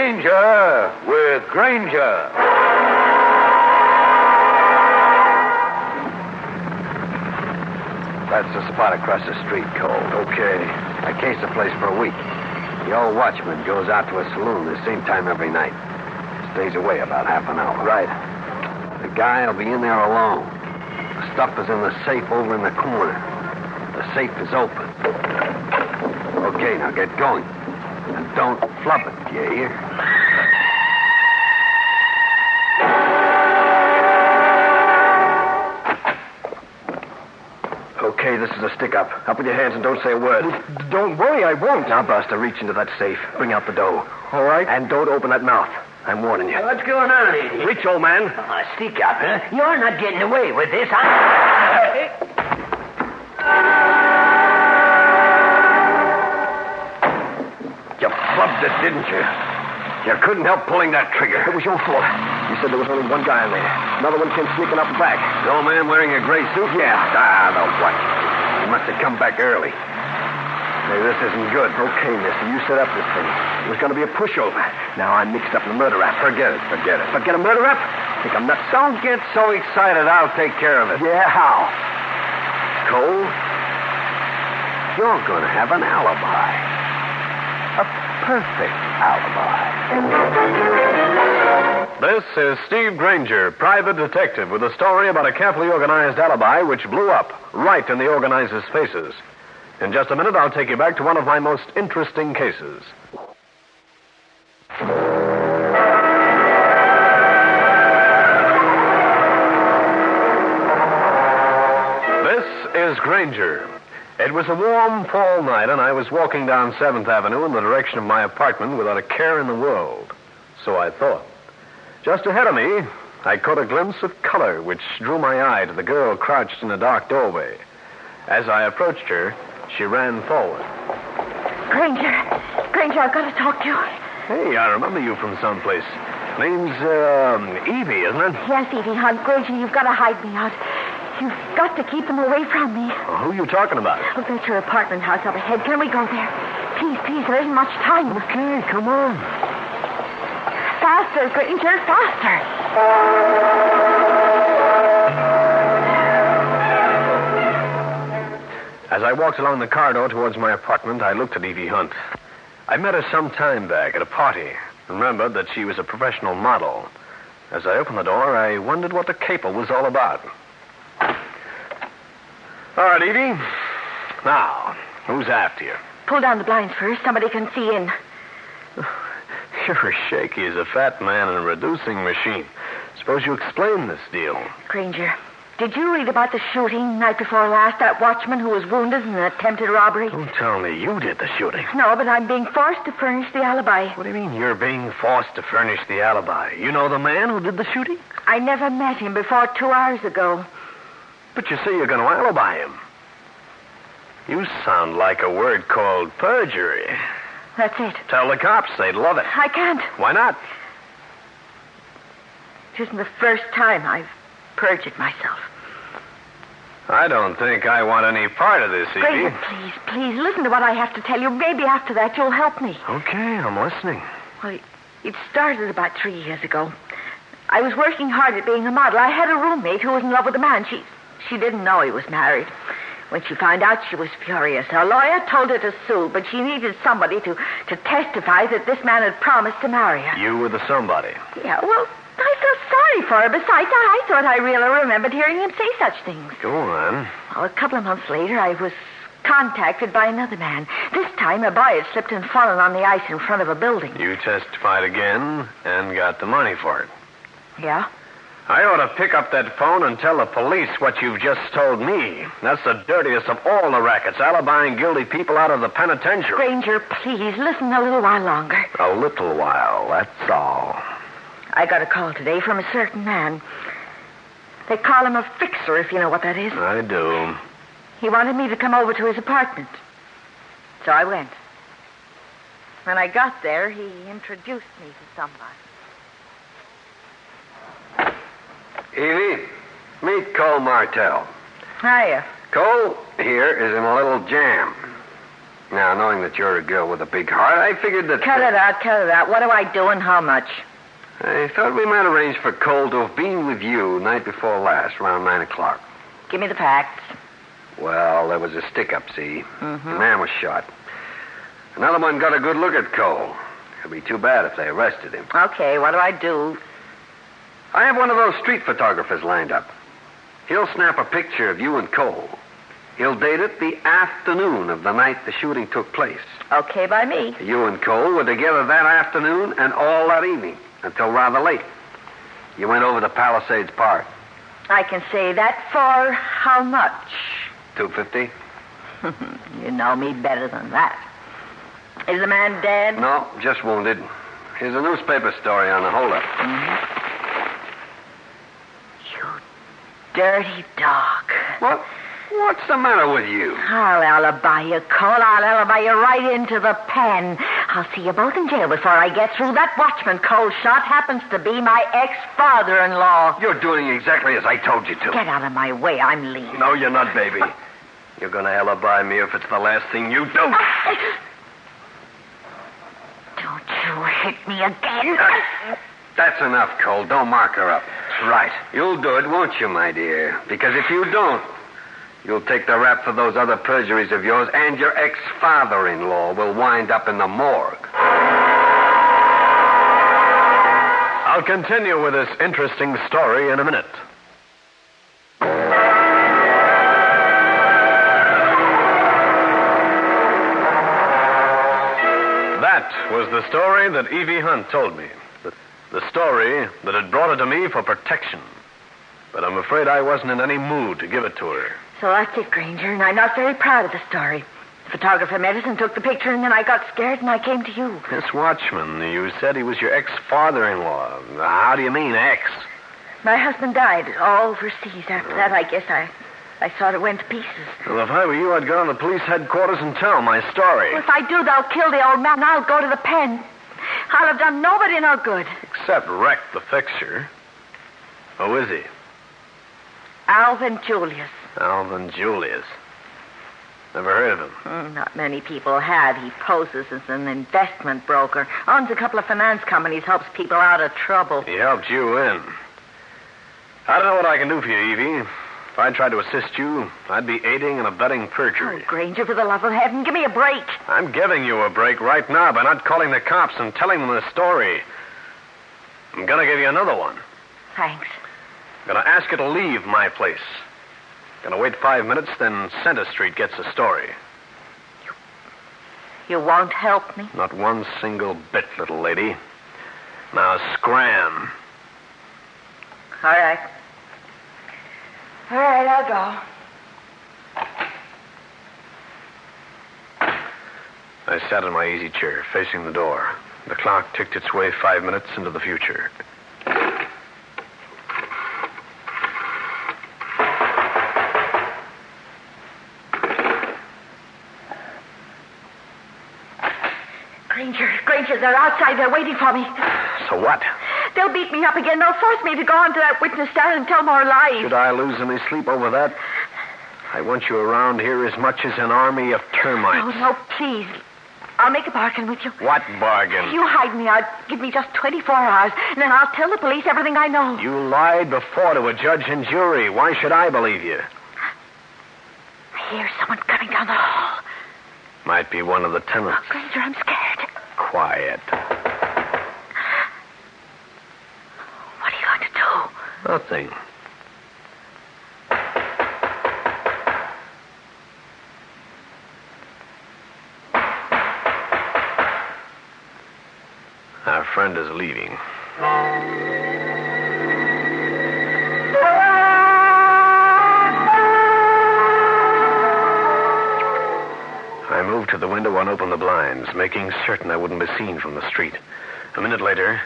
Danger with Granger. That's the spot across the street, Cole. Okay. I cased the place for a week. The old watchman goes out to a saloon the same time every night. Stays away about half an hour. Right. The guy will be in there alone. The stuff is in the safe over in the corner. The safe is open. Okay, now get going. And don't flub it, you hear? Okay, this is a stick-up. Up with your hands and don't say a word. Don't worry, I won't. Now, Buster, reach into that safe. Bring out the dough. All right. And don't open that mouth. I'm warning you. What's going on, Edie? Reach, old man. Oh, stick up, huh? You're not getting away with this. You flubbed it, didn't you? You couldn't help pulling that trigger. It was your fault. You said there was only one guy in there. Another one came sneaking up the back. The old man wearing a gray suit? Yeah. The watch. He must have come back early. Hey, this isn't good. Okay, mister, you set up this thing. It was going to be a pushover. Now I'm mixed up in a murder rap. Forget it. Forget a murder rap? Think I'm nuts? Don't get so excited. I'll take care of it. Yeah, how? Cole, you're going to have an alibi. A perfect alibi. This is Steve Granger, private detective, with a story about a carefully organized alibi which blew up right in the organizers' faces. In just a minute, I'll take you back to one of my most interesting cases. This is Granger. It was a warm fall night, and I was walking down 7th Avenue in the direction of my apartment without a care in the world. So I thought. Just ahead of me, I caught a glimpse of color which drew my eye to the girl crouched in a dark doorway. As I approached her, she ran forward. Granger, I've got to talk to you. Hey, I remember you from someplace. Name's, Evie, isn't it? Yes, Evie, hon. Granger, you've got to hide me out. You've got to keep them away from me. Well, who are you talking about? Oh, that's your apartment house up ahead. Can we go there? Please, there isn't much time. Okay, come on. Faster, Granger, faster. As I walked along the corridor towards my apartment, I looked at Evie Hunt. I met her some time back at a party. Remembered that she was a professional model. As I opened the door, I wondered what the caper was all about. All right, Evie. Now, who's after you? Pull down the blinds first. Somebody can see in. You're as shaky as a fat man in a reducing machine. Suppose you explain this deal. Granger, did you read about the shooting night before last? That watchman who was wounded in an attempted robbery? Don't tell me you did the shooting. No, but I'm being forced to furnish the alibi. What do you mean you're being forced to furnish the alibi? You know the man who did the shooting? I never met him before 2 hours ago. But you say you're going to alibi him. You sound like a word called perjury. That's it. Tell the cops. They'd love it. I can't. Why not? It isn't the first time I've perjured myself. I don't think I want any part of this, Evie. Granger, please, listen to what I have to tell you. Maybe after that you'll help me. Okay, I'm listening. Well, it started about 3 years ago. I was working hard at being a model. I had a roommate who was in love with a man. She didn't know he was married. When she found out, she was furious. Her lawyer told her to sue, but she needed somebody to testify that this man had promised to marry her. You were the somebody. Yeah, well, I felt sorry for her. Besides, I thought I really remembered hearing him say such things. Go on. Well, a couple of months later, I was contacted by another man. This time, a boy had slipped and fallen on the ice in front of a building. You testified again and got the money for it. Yeah? I ought to pick up that phone and tell the police what you've just told me. That's the dirtiest of all the rackets, alibying guilty people out of the penitentiary. Granger, please, listen a little while longer. A little while, that's all. I got a call today from a certain man. They call him a fixer, if you know what that is. I do. He wanted me to come over to his apartment. So I went. When I got there, he introduced me to somebody. Evie, meet Cole Martell. Hiya. Cole here is in a little jam. Now, knowing that you're a girl with a big heart, I figured that... Cut it out. What do I do and how much? I thought we might arrange for Cole to have been with you night before last, around 9 o'clock. Give me the facts. Well, there was a stick-up, see? Mm-hmm. The man was shot. Another one got a good look at Cole. It'd be too bad if they arrested him. Okay, what do I do? I have one of those street photographers lined up. He'll snap a picture of you and Cole. He'll date it the afternoon of the night the shooting took place. Okay by me. You and Cole were together that afternoon and all that evening, until rather late. You went over to Palisades Park. I can say that for how much? $250? You know me better than that. Is the man dead? No, just wounded. Here's a newspaper story on the holdup. Mm-hmm. You dirty dog. What's the matter with you? I'll alibi you, Cole. I'll alibi you right into the pen. I'll see you both in jail before I get through. That watchman Cole shot happens to be my ex-father-in-law. You're doing exactly as I told you to. Get out of my way. I'm leaving. No, you're not, baby. You're going to alibi me if it's the last thing you do. Don't you hit me again. That's enough, Cole. Don't mark her up. Right. You'll do it, won't you, my dear? Because if you don't, you'll take the rap for those other perjuries of yours, and your ex-father-in-law will wind up in the morgue. I'll continue with this interesting story in a minute. That was the story that Evie Hunt told me. The story that had brought her to me for protection. But I'm afraid I wasn't in any mood to give it to her. So that's it, Granger, and I'm not very proud of the story. The photographer met us and took the picture, and then I got scared and I came to you. This watchman, you said he was your ex-father-in-law. How do you mean, ex? My husband died all overseas. After that, I guess I thought it went to pieces. Well, if I were you, I'd go to the police headquarters and tell my story. Well, if I do, they'll kill the old man. I'll go to the pen. I'll have done nobody no good. Except wreck the fixture. Who is he? Alvin Julius. Alvin Julius. Never heard of him. Not many people have. He poses as an investment broker. Owns a couple of finance companies, helps people out of trouble. He helped you in. I don't know what I can do for you, Evie. If I tried to assist you, I'd be aiding and abetting perjury. Oh, Granger, for the love of heaven, give me a break. I'm giving you a break right now by not calling the cops and telling them the story. I'm going to give you another one. Thanks. I'm going to ask you to leave my place. Going to wait 5 minutes, then Center Street gets the story. You won't help me? Not one single bit, little lady. Now, scram. All right. All right, I'll go. I sat in my easy chair, facing the door. The clock ticked its way 5 minutes into the future. Granger, they're outside. They're waiting for me. So what? They'll beat me up again. They'll force me to go on to that witness stand and tell more lies. Should I lose any sleep over that? I want you around here as much as an army of termites. No, please. I'll make a bargain with you. What bargain? You hide me out. Give me just 24 hours, and then I'll tell the police everything I know. You lied before to a judge and jury. Why should I believe you? I hear someone coming down the hall. Might be one of the tenants. Oh, Granger, I'm scared. Quiet. What are you going to do? Nothing. Our friend is leaving. I moved to the window and opened the blinds, making certain I wouldn't be seen from the street. A minute later,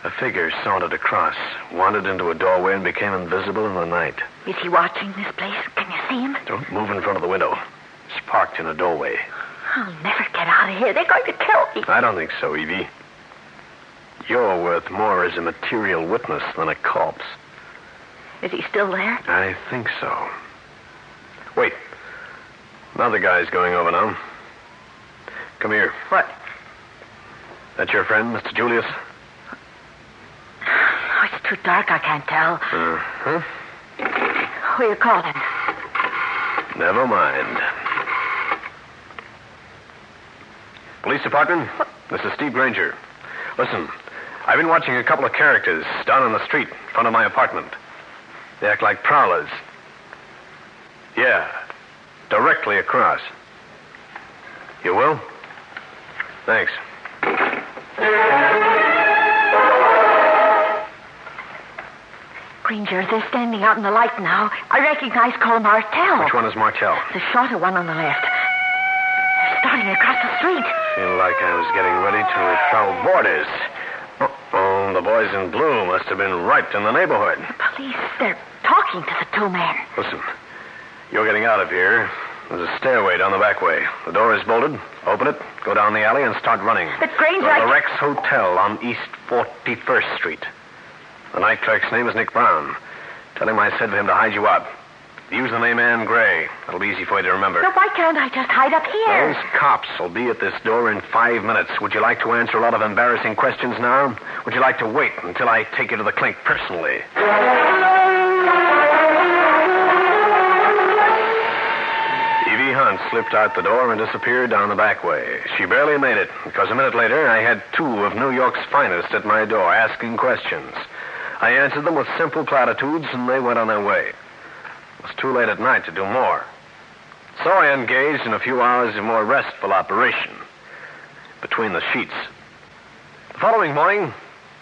a figure sauntered across, wandered into a doorway, and became invisible in the night. Is he watching this place? Can you see him? Don't move in front of the window. It's parked in a doorway. I'll never get out of here. They're going to kill me. I don't think so, Evie. You're worth more as a material witness than a corpse. Is he still there? I think so. Wait. Another guy's going over now. Come here. What? That your friend, Mr. Julius? Oh, it's too dark. I can't tell. Uh-huh. Who are you calling? Never mind. Police department? This is Steve Granger. Listen, I've been watching a couple of characters down on the street in front of my apartment. They act like prowlers. Yeah, directly across. You will? Thanks. Granger, they're standing out in the light now. I recognize Cole Martell. Which one is Martell? The shorter one on the left. They're starting across the street. Feel like I was getting ready to travel borders. Uh-oh, the boys in blue must have been right in the neighborhood. The police, they're talking to the two men. Listen, you're getting out of here. There's a stairway down the back way. The door is bolted. Open it, go down the alley, and start running. But Granger, Go to the Rex Hotel on East 41st Street. The night clerk's name is Nick Brown. Tell him I said for him to hide you out. Use the name Ann Gray. That'll be easy for you to remember. Now, why can't I just hide up here? Those cops will be at this door in 5 minutes. Would you like to answer a lot of embarrassing questions now? Would you like to wait until I take you to the clink personally? Evie Hunt slipped out the door and disappeared down the back way. She barely made it, because a minute later I had two of New York's finest at my door asking questions. I answered them with simple platitudes, and they went on their way. It was too late at night to do more. So I engaged in a few hours of more restful operation between the sheets. The following morning,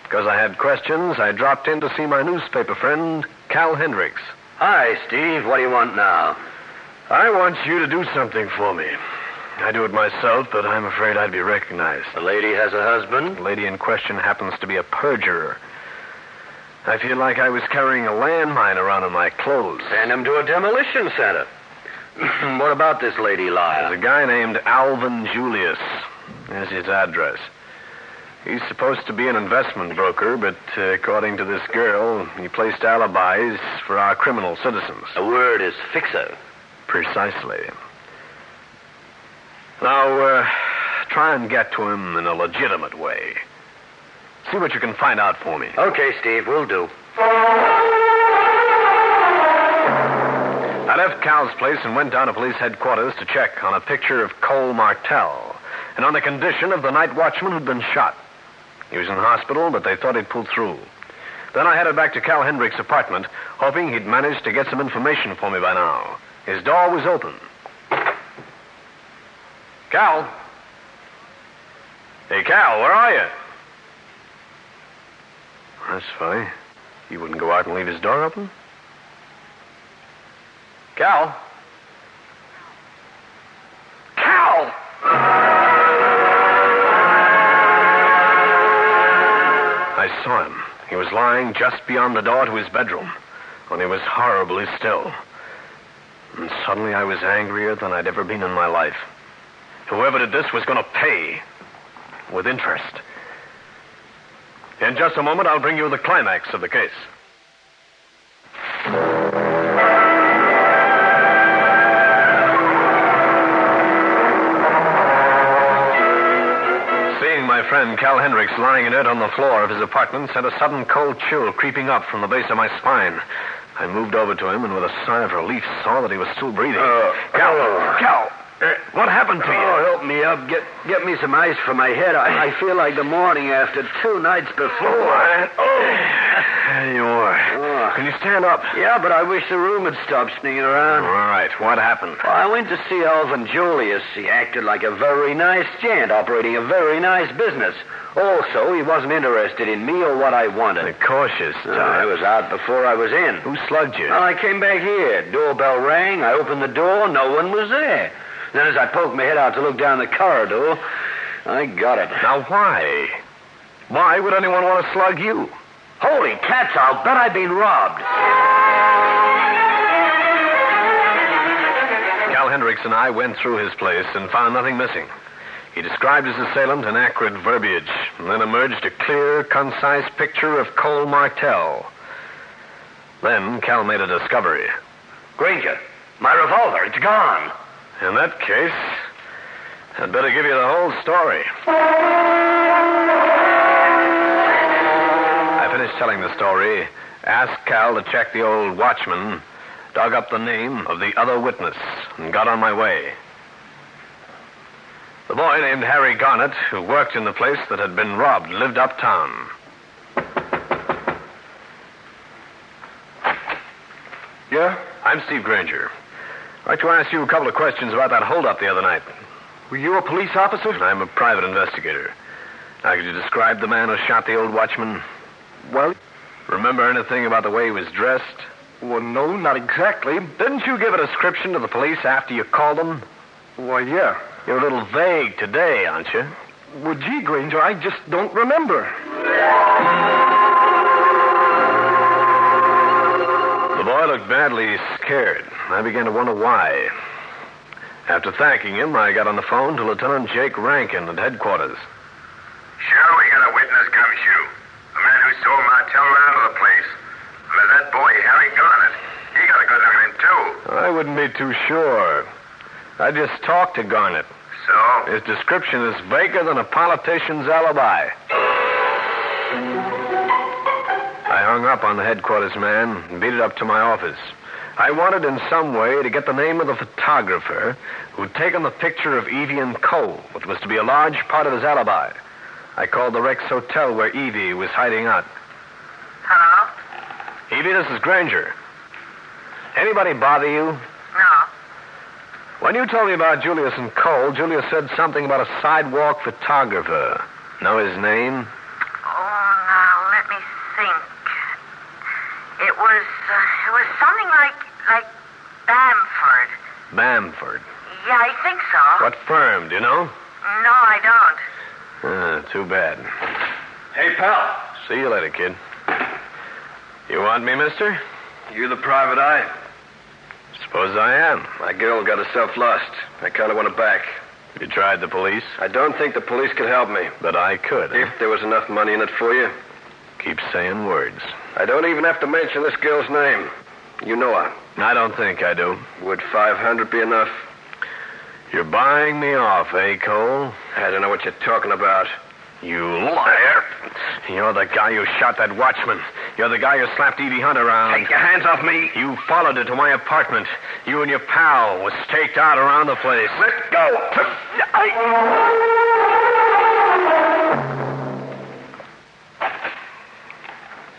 because I had questions, I dropped in to see my newspaper friend, Cal Hendrix. Hi, Steve. What do you want now? I want you to do something for me. I do it myself, but I'm afraid I'd be recognized. The lady has a husband? The lady in question happens to be a perjurer. I feel like I was carrying a landmine around in my clothes. Send him to a demolition center. What about this lady liar? There's a guy named Alvin Julius. There's his address. He's supposed to be an investment broker, but according to this girl, he placed alibis for our criminal citizens. The word is fixer. Precisely. Now, try and get to him in a legitimate way. See what you can find out for me. Okay, Steve, we'll do. I left Cal's place and went down to police headquarters to check on a picture of Cole Martell and on the condition of the night watchman who'd been shot. He was in the hospital, but they thought he'd pulled through. Then I headed back to Cal Hendrix's apartment, hoping he'd managed to get some information for me by now. His door was open. Cal? Hey, Cal, where are you? That's funny. He wouldn't go out and leave his door open? Cal? Cal! I saw him. He was lying just beyond the door to his bedroom, and he was horribly still. And suddenly I was angrier than I'd ever been in my life. Whoever did this was going to pay with interest. In just a moment, I'll bring you the climax of the case. Seeing my friend Cal Hendrix lying inert on the floor of his apartment sent a sudden cold chill creeping up from the base of my spine. I moved over to him and with a sigh of relief saw that he was still breathing. Cal, what happened to you? Oh, help me up. Get me some ice for my head. I feel like the morning after 2 nights before. There you are. Oh. Can you stand up? Yeah, but I wish the room had stopped sneaking around. All right, what happened? Well, I went to see Alvin Julius. He acted like a very nice gent, operating a very nice business. Also, he wasn't interested in me or what I wanted. The cautious I was out before I was in. Who slugged you? Well, I came back here. Doorbell rang. I opened the door. No one was there. Then as I poked my head out to look down the corridor, I got it. Now, why? Why would anyone want to slug you? Holy cats, I'll bet I've been robbed. Cal Hendrix and I went through his place and found nothing missing. He described his assailant in accurate verbiage, and then emerged a clear, concise picture of Cole Martell. Then Cal made a discovery. Granger, my revolver, it's gone. In that case, I'd better give you the whole story. I finished telling the story, asked Cal to check the old watchman, dug up the name of the other witness, and got on my way. The boy named Harry Garnett, who worked in the place that had been robbed, lived uptown. Yeah? I'm Steve Granger. I'd like to ask you a couple of questions about that holdup the other night. Were you a police officer? I'm a private investigator. Now, could you describe the man who shot the old watchman? Well, Remember anything about the way he was dressed? well, no, not exactly. Didn't you give a description to the police after you called them? Why, yeah. You're a little vague today, aren't you? Well, gee, Granger, I just don't remember. The boy looked badly scared. I began to wonder why. After thanking him, I got on the phone to Lieutenant Jake Rankin at headquarters. Sure, we got a witness come shoe. The man who stole Martell around to the place. And there's that boy, Harry Garnett. He got a good look at him, too. I wouldn't be too sure. I just talked to Garnett. So? His description is vaguer than a politician's alibi. I hung up on the headquarters man and beat it up to my office. I wanted in some way to get the name of the photographer who'd taken the picture of Evie and Cole, which was to be a large part of his alibi. I called the Rex Hotel where Evie was hiding out. Hello? Evie, this is Granger. Anybody bother you? No. When you told me about Julius and Cole, Julius said something about a sidewalk photographer. Know his name? Oh, now, let me think. It was something like Bamford. Bamford. Yeah, I think so. What firm, do you know? No, I don't. Too bad. Hey, pal. See you later, kid. You want me, mister? You the private eye? Suppose I am. My girl got herself lost. I kind of want her back. You tried the police? I don't think the police could help me. But I could. If there was enough money in it for you. Keep saying words. I don't even have to mention this girl's name. You know her. I don't think I do. Would 500 be enough? You're buying me off, eh, Cole? I don't know what you're talking about. You liar. You're the guy who shot that watchman. You're the guy who slapped Evie Hunt around. Take your hands off me. You followed her to my apartment. You and your pal was staked out around the place. Let go.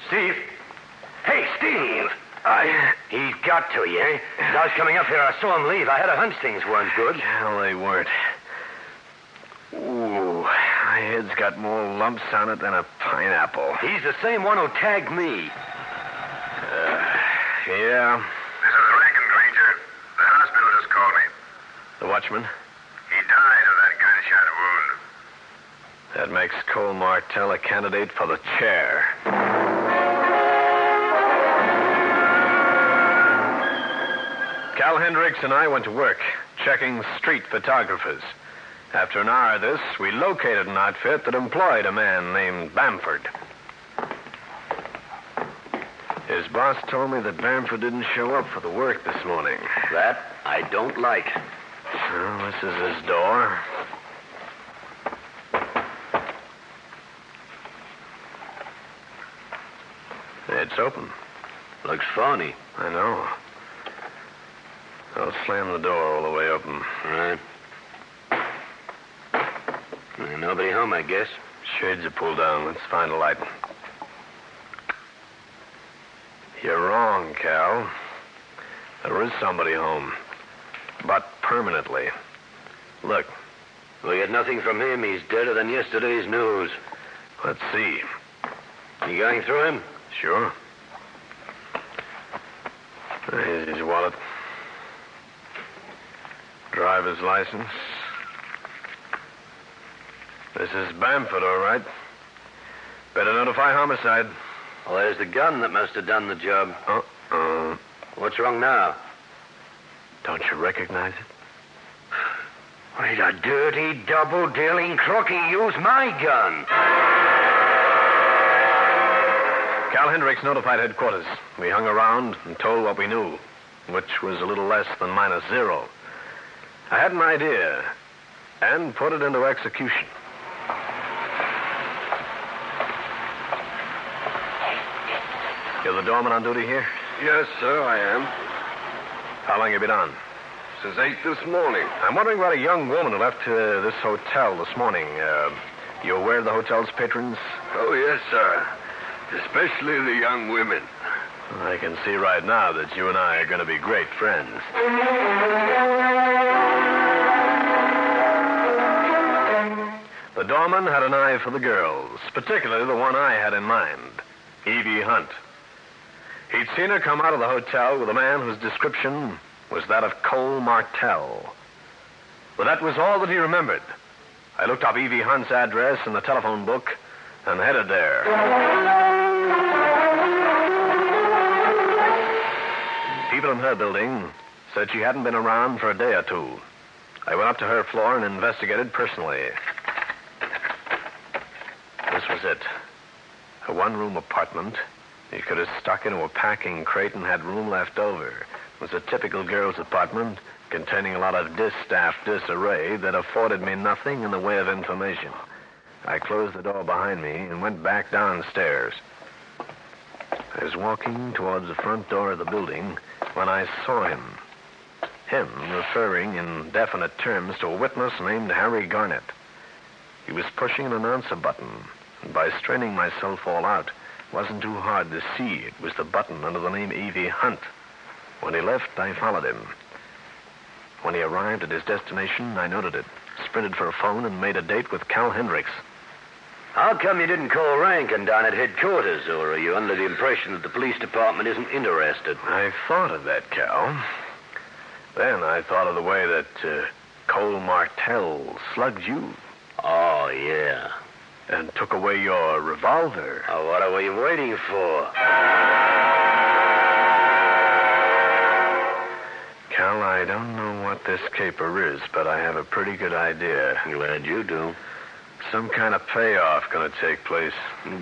Steve? Hey, Steve! He's got to you, eh? As I was coming up here, I saw him leave. I had a hunch things weren't good. Hell, they weren't. Ooh, my head's got more lumps on it than a pineapple. He's the same one who tagged me. Yeah. This is Rankin, Granger. The hospital just called me. The watchman? He died of that gunshot wound. That makes Cole Martell a candidate for the chair. Cal Hendrix and I went to work, checking street photographers. After an hour of this, we located an outfit that employed a man named Bamford. His boss told me that Bamford didn't show up for the work this morning. That I don't like. Well, this is his door. It's open. Looks phony. I know. I'll slam the door all the way open. All right. Nobody home, I guess. Shades are pulled down. Let's find a light. You're wrong, Cal. There is somebody home. But permanently. Look. We get nothing from him. He's deader than yesterday's news. Let's see. You going through him? Sure. Here's his wallet. Driver's license. This is Bamford, all right. Better notify homicide. Well, there's the gun that must have done the job. Uh-uh. What's wrong now? Don't you recognize it? Why, the dirty, double-dealing crook. He used my gun. Cal Hendrix notified headquarters. We hung around and told what we knew, which was a little less than -0. I had an idea. and put it into execution. You're the doorman on duty here? Yes, sir, I am. How long have you been on? Since 8 this morning. I'm wondering about a young woman who left this hotel this morning. You aware of the hotel's patrons? Oh, yes, sir. Especially the young women. I can see right now that you and I are going to be great friends. The doorman had an eye for the girls, particularly the one I had in mind, Evie Hunt. He'd seen her come out of the hotel with a man whose description was that of Cole Martell. But that was all that he remembered. I looked up Evie Hunt's address in the telephone book and headed there. People in her building said she hadn't been around for a day or two. I went up to her floor and investigated personally. This was it. A one-room apartment. You could have stuck into a packing crate and had room left over. It was a typical girl's apartment containing a lot of distaff disarray that afforded me nothing in the way of information. I closed the door behind me and went back downstairs. I was walking towards the front door of the building when I saw him. Him referring in definite terms to a witness named Harry Garnett. He was pushing an announcer button, and by straining myself all out, it wasn't too hard to see it was the button under the name Evie Hunt. When he left, I followed him. When he arrived at his destination, I noted it, sprinted for a phone, and made a date with Cal Hendrix. How come you didn't call Rankin down at headquarters, or are you under the impression that the police department isn't interested? I thought of that, Cal. Then I thought of the way that Cole Martell slugged you. Oh, yeah. And took away your revolver. Oh, what are we waiting for? Cal, I don't know what this caper is, but I have a pretty good idea. Glad you do. Some kind of payoff going to take place.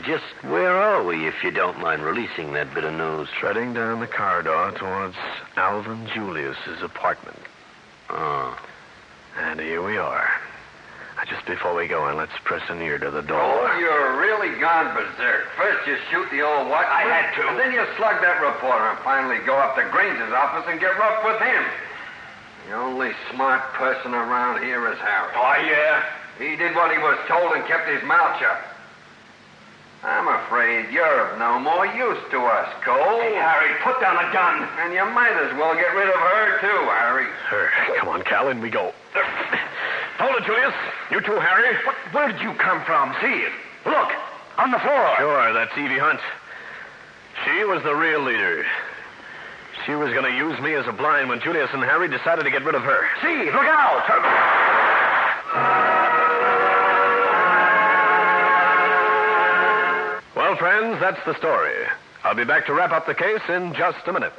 Just where are we, if you don't mind releasing that bit of news? Treading down the corridor towards Alvin Julius's apartment. Oh. And here we are. Just before we go in, let's press an ear to the door. Oh, you're really gone berserk. First you shoot the old what? I had to. And then you slug that reporter and finally go up to Granger's office and get rough with him. The only smart person around here is Harry. Oh, yeah? He did what he was told and kept his mouth shut. I'm afraid you're of no more use to us, Cole. Hey, Harry, put down a gun. And you might as well get rid of her, too, Harry. Come on, Cal, in we go. Hold it, Julius. You too, Harry. Where did you come from? See it. Look, on the floor. Sure, that's Evie Hunt. She was the real leader. She was going to use me as a blind when Julius and Harry decided to get rid of her. See, look out. Well, friends, that's the story. I'll be back to wrap up the case in just a minute.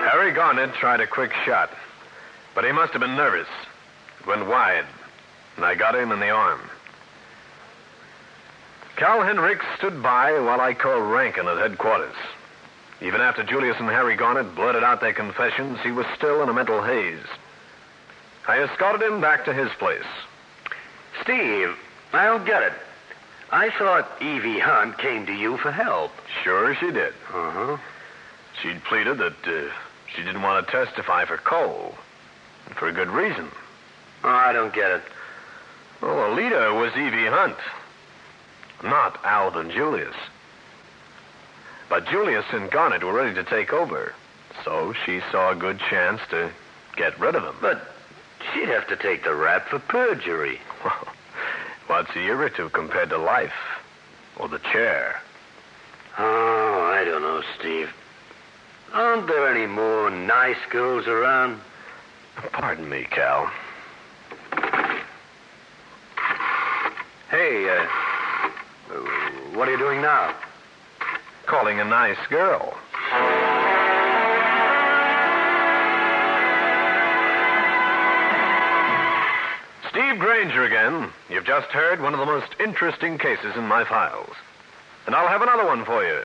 Harry Garnett tried a quick shot, but he must have been nervous. It went wide, and I got him in the arm. Cal Hendrix stood by while I called Rankin at headquarters. Even after Julius and Harry Garnett blurted out their confessions, he was still in a mental haze. I escorted him back to his place. Steve, I don't get it. I thought Evie Hunt came to you for help. Sure she did. Uh-huh. She'd pleaded that she didn't want to testify for Cole. And for a good reason. Oh, I don't get it. Well, the leader was Evie Hunt, not Alvin Julius. But Julius and Garnett were ready to take over, so she saw a good chance to get rid of him. But she'd have to take the rap for perjury. Well, what's a year or two compared to life? Or the chair? Oh, I don't know, Steve. Aren't there any more nice girls around? Pardon me, Cal. Hey, what are you doing now? Calling a nice girl. Steve Granger again. You've just heard one of the most interesting cases in my files. And I'll have another one for you.